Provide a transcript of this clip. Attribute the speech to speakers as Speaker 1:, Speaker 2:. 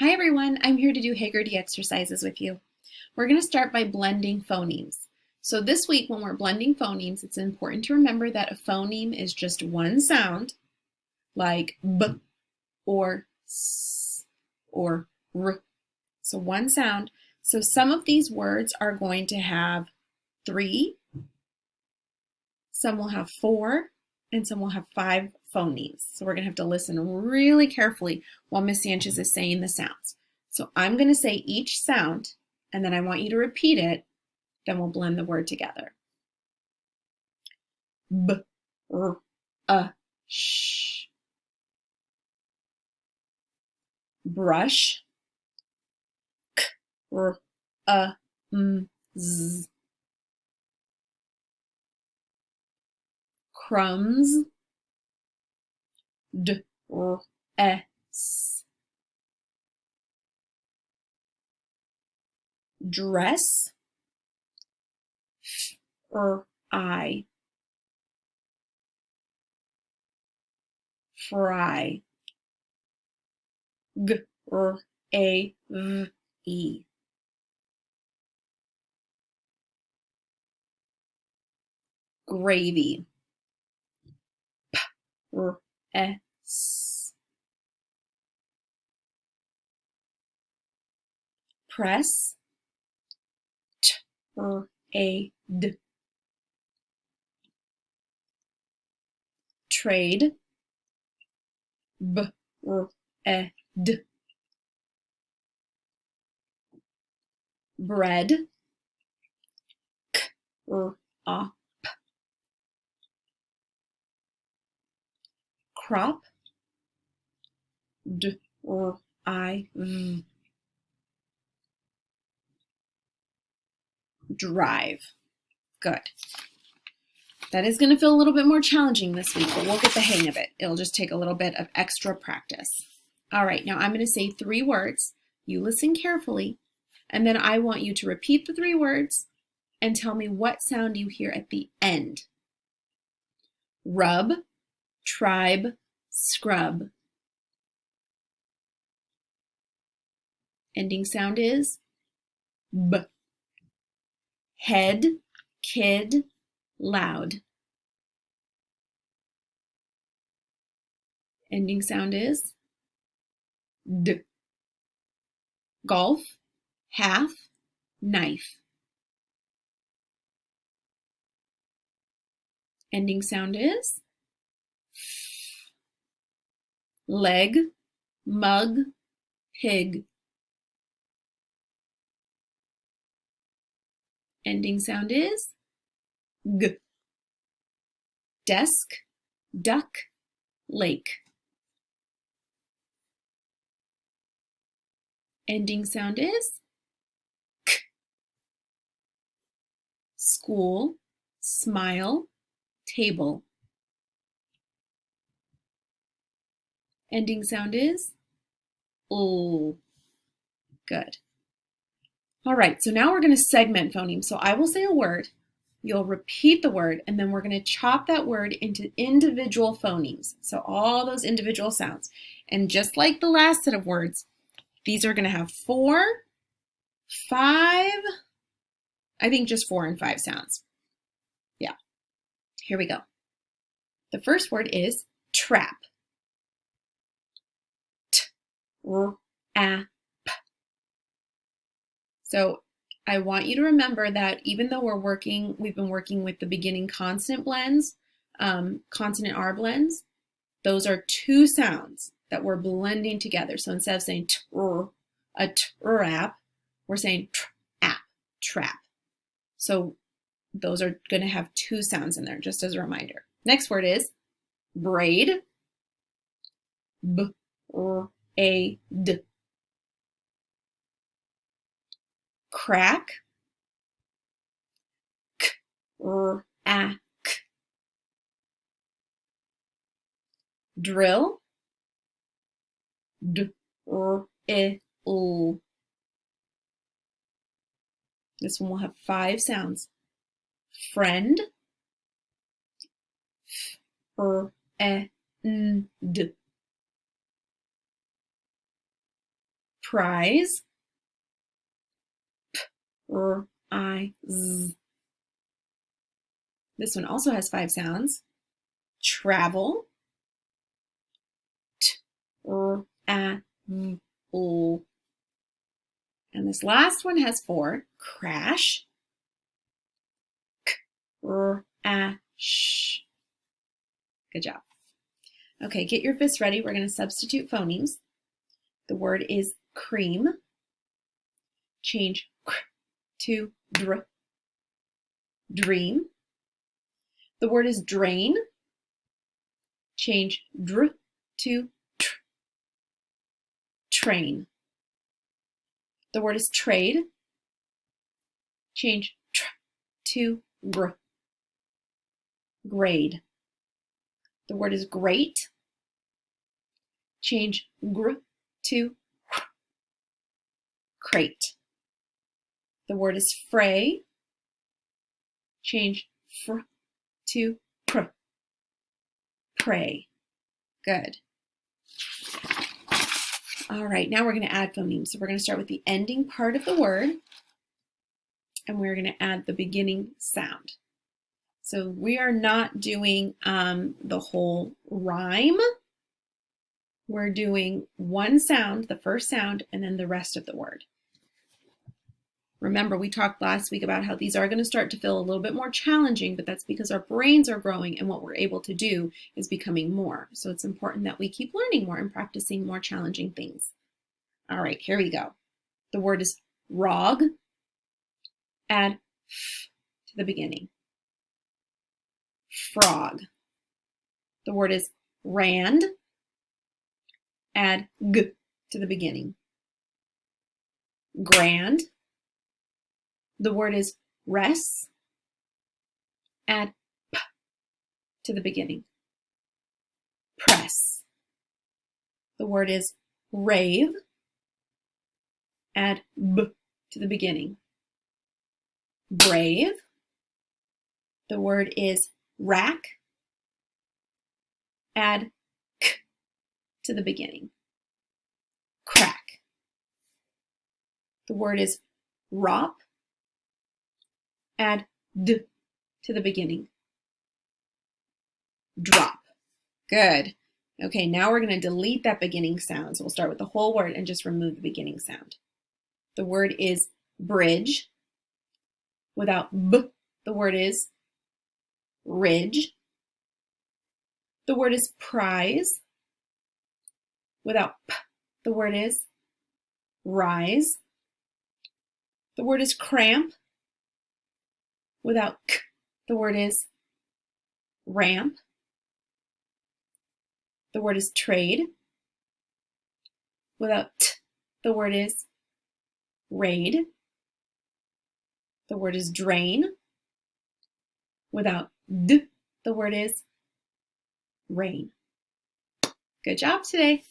Speaker 1: Hi everyone, I'm here to do Heggerty exercises with you. We're going to start by blending phonemes. So this week when we're blending phonemes, it's important to remember that a phoneme is just one sound, like B or S or R. So one sound. So some of these words are going to have 3, some will have 4, and some will have 5 phonemes. So we're going to have to listen really carefully while Miss Sanchez is saying the sounds. So I'm going to say each sound, and then I want you to repeat it. Then we'll blend the word together. B, r, sh. Brush. K, r, z. Crumbs. D, r, s. Dress. I. Fry. G, r, a, v, e. Gravy. P, r, s. Press. T, r, a, d. Trade. B, r, e, d. Bread. K, r, a. Crop. D, r, I, v. Drive. Good. That is going to feel a little bit more challenging this week, but we'll get the hang of it. It'll just take a little bit of extra practice. All right, now I'm going to say 3 words. You listen carefully, and then I want you to repeat the 3 words and tell me what sound you hear at the end. Rub, tribe, scrub. Ending sound is B. Head, kid, loud. Ending sound is D. Golf, half, knife. Ending sound is leg, mug, pig. Ending sound is G. Desk, duck, lake. Ending sound is K. School, smile, table. Ending sound is L. Good. All right, so now we're going to segment phonemes. So I will say a word, you'll repeat the word, and then we're going to chop that word into individual phonemes. So all those individual sounds. And just like the last set of words, these are going to have 4, 5, I think just 4 and 5 sounds. Yeah, here we go. The first word is trap. T, r, a, p. So I want you to remember that even though we've been working with the beginning consonant blends, consonant R blends, those are 2 sounds that we're blending together. So instead of saying a trap, we're saying trap, trap. So those are going to have 2 sounds in there, just as a reminder. Next word is braid. B, r, a, d. Crack. K, r, a, k. Drill. D, r, I, l. This one will have 5 sounds. Friend. F, r, e, n, d. prize, P-R-I-Z. This one also has 5 sounds. Travel, T-R-A-V-O. And this last one has 4. Crash, K-R-A-Sh. Good job. Okay, get your fists ready. We're going to substitute phonemes. The word is cream. Change kr to dr. Dream. The word is drain. Change dr to tr. Train. The word is trade. Change tr to gr. Grade. The word is great. Change gr to cr. Crate. The word is fray. Change fr to pr. Pray. Good. All right, now we're going to add phonemes. So we're going to start with the ending part of the word, and we're going to add the beginning sound. So we are not doing the whole rhyme. We're doing one sound, the first sound, and then the rest of the word. Remember, we talked last week about how these are going to start to feel a little bit more challenging, but that's because our brains are growing and what we're able to do is becoming more. So it's important that we keep learning more and practicing more challenging things. All right, here we go. The word is rog. Add f to the beginning. Frog. The word is rand. Add g to the beginning. Grand. The word is res. Add p to the beginning. Press. The word is rave. Add b to the beginning. Brave. The word is rack. Add k to the beginning. Crack. The word is rop. Add d to the beginning. Drop. Good. Okay, now we're going to delete that beginning sound. So we'll start with the whole word and just remove the beginning sound. The word is bridge. Without b, the word is ridge. The word is prize. Without p, the word is rise. The word is cramp. Without k, the word is ramp. The word is trade. Without t, the word is raid. The word is drain. Without d, the word is rain. Good job today.